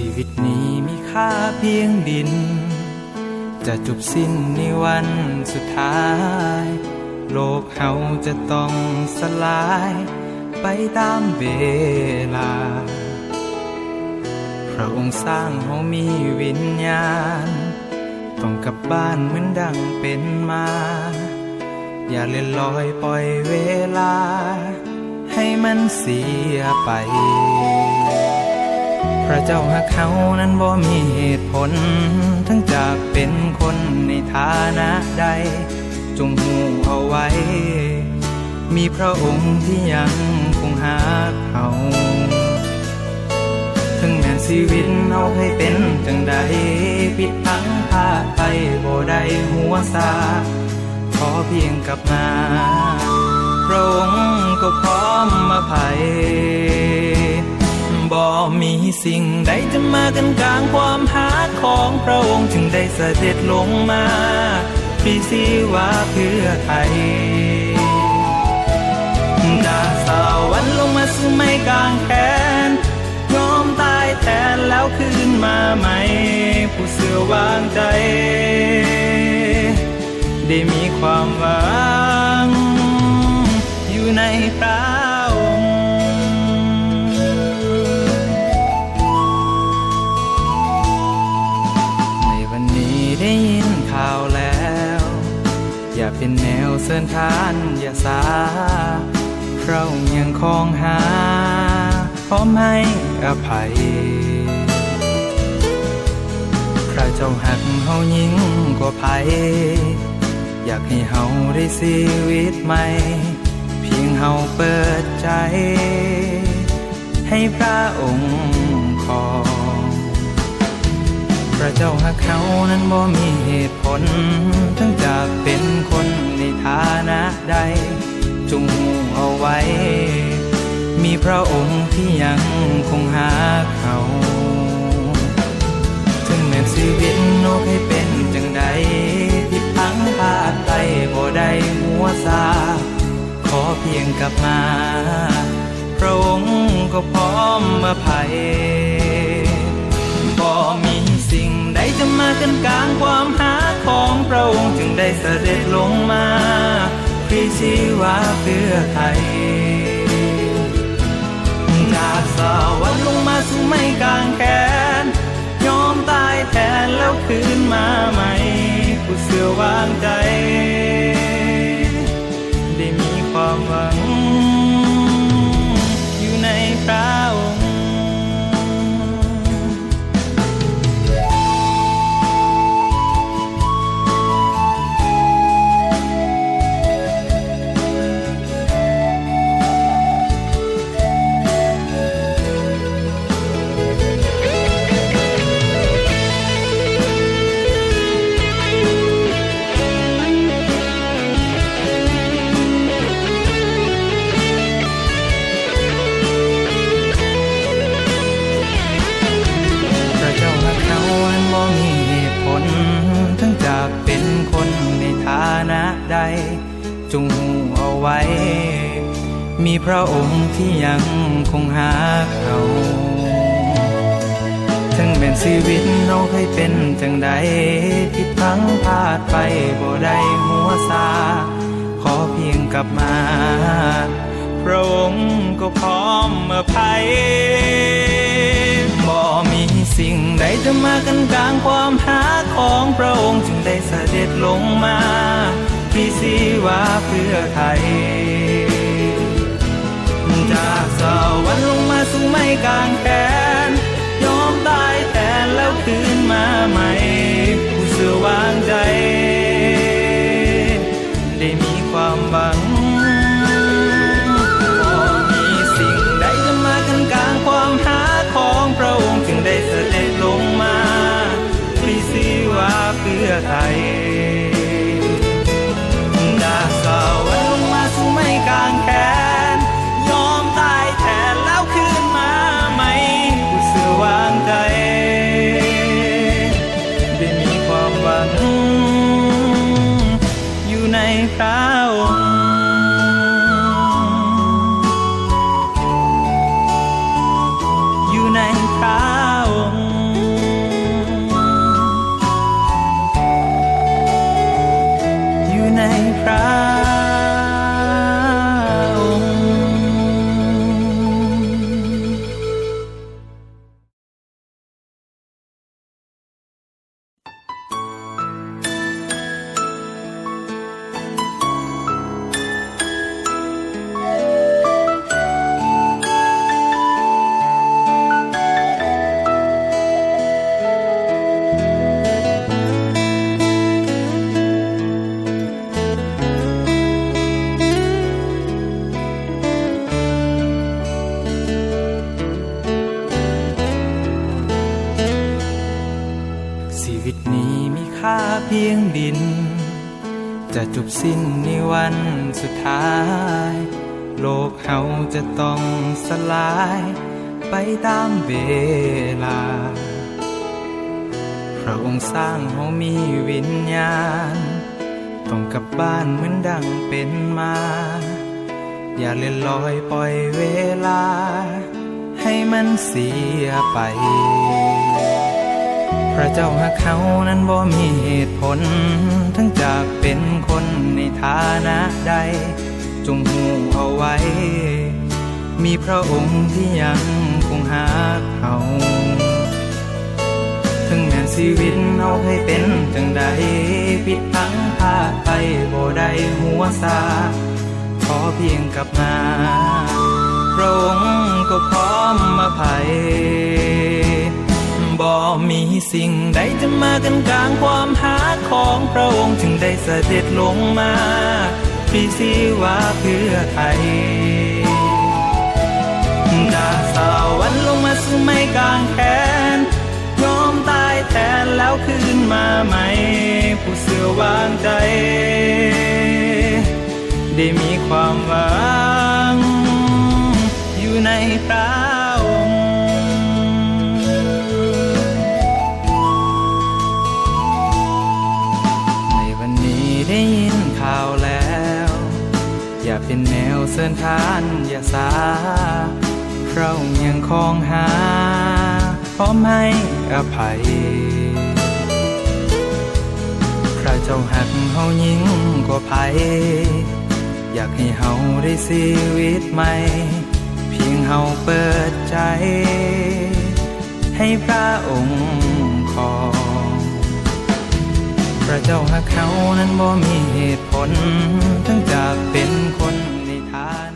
ชีวิตนี้มีค่าเพียงดินจะจบสิ้นในวันสุดท้ายโลกเฮาจะต้องสลายไปตามเวลาพระองค์สร้างเฮามีวิญญาณต้องกลับบ้านเหมือนดังเป็นมาอย่าเลื่อนลอยปล่อยเวลาให้มันเสียไปพระเจ้าหักเขานั้นบ่มีเหตุผลทั้งจากเป็นคนในฐานะใดจงหูเอาไว้มีพระองค์ที่ยังคงหักเขาถึงแม้ชีวิตเอาให้เป็นจังใดผิดพลั้งพลาดไปบ่ได้หัวซาขอเพียงกลับมาพระองค์ก็พร้อมอภัยบ่มีสิ่งใดจะมากันกลางความหาของพระองค์จึงได้เสด็จลงมาพลีชีวาเพื่อไทยจากสวรรค์ลงมาสู่ไม้กางแขนยอมตายแทนแล้วคืนมาใหม่ผู้เสื่อวางใจได้มีความหวังอยู่ในพระองค์ในวันนี้ได้ยินข่าวแล้วอย่าเป็นแนวเสินทานอย่าสาพระองค์ยังคงหาพร้อมให้อภัยพระเจ้าหักเฮายิ่งกว่าภัยอยากให้เฮาได้ชีวิตใหม่เพียงเฮาเปิดใจให้พระองค์ครองพระเจ้าหักเขานั้นบ่มีเหตุผลทั้งจากเป็นคนในฐานะใดจงหูเอาไว้มีพระองค์ที่ยังคงหาเขาถึงแม้ชีวิตโลกให้เป็นจังใดผิดพลั้งพลาดไปบ่ได้หัวซาขอเพียงกลับมาพระองค์ก็พร้อมอภัยบ่มีสิ่งใดจะมากันกลางความหาของพระองค์จึงได้เสด็จลงมาพลีชีวาเพื่อไทยจากสวรรค์ลงมาสู่ไม้กางแขนยอมตายแทนแล้วคืนมาใหม่ผู้เสื่อวางใจได้มีความหวังอยู่ในพระองค์ทั้งจากเป็นคนในฐานะใดจงหูเอาไว้มีพระองค์ที่ยังคงหาเขาถึงแม้ชีวิตเราเคยเป็นจังใดผิดพลั้งพลาดไปบ่ได้หัวซาขอเพียงกลับมาพระองค์ก็พร้อมอภัยบ่มีสิ่งใดจะมากันกลางความหาของพระองค์จึงได้เสด็จลงมาพลีชีวาเพื่อไทยจากสวรรค์ลงมาสู่ไม้กางแขนยอมตายแทนแล้วคืนมาใหม่ผู้เสื่อวางใจได้มีความหวังความหาของพระองค์จึงได้เสด็จลงมาพลีชีวาเพื่อไทยจากสวรรค์ลงมาสู่ไม้กางแขนยอมตายแทนแล้วคืนมาใหม่ผู้เสื่อวางใจได้มีความหวังอยู่ในพระองค์ในพระองค์ ตนี้มีค่าเพียงดินจะจบสิ้นในวันสุดท้ายโลกเฮาจะต้องสลายไปตามเวลาพระองค์สร้างเฮามีวิญญาณต้องกลับบ้านเหมือนดังเป็นมาอย่าเลื่อนลอยปล่อยเวลาให้มันเสียไปพระเจ้าหักเขานั้นบ่มีเหตุผลทั้งจากเป็นคนในฐานะใดจงหูเอาไว้มีพระองค์ที่ยังคงหักเขาถึงแม้ชีวิตเอาให้เป็นจังใดผิดพังพลาดไปบ่ได้หัวซาขอเพียงกลับมาพระองค์ก็พร้อมอภัยบ่มีสิ่งใดจะมากันกลางความหาของพระองค์จึงได้เสด็จลงมาปีศิวะเพื่อไทยจากสวรรค์ลงมาสู่ไม้กางแขนยอมตายแทนแล้วคืนมาใหม่ผู้เสื่อวางใจได้มีความหวังอยู่ในพระองค์ในวันนี้ได้ยินข่าวแล้วอย่าเป็นแนวเสื่อนทานอย่าสาพระองค์ยังคงหาพร้อมให้อภัยพระเจ้าหักเฮายิ่งกว่าภัยอยากให้เฮาได้ชีวิตใหม่เพียงเฮาเปิดใจให้พระองค์ของพระเจ้าหักเขานั้นบ่มีเหตุผลทั้งจากเป็นคนในฐานะ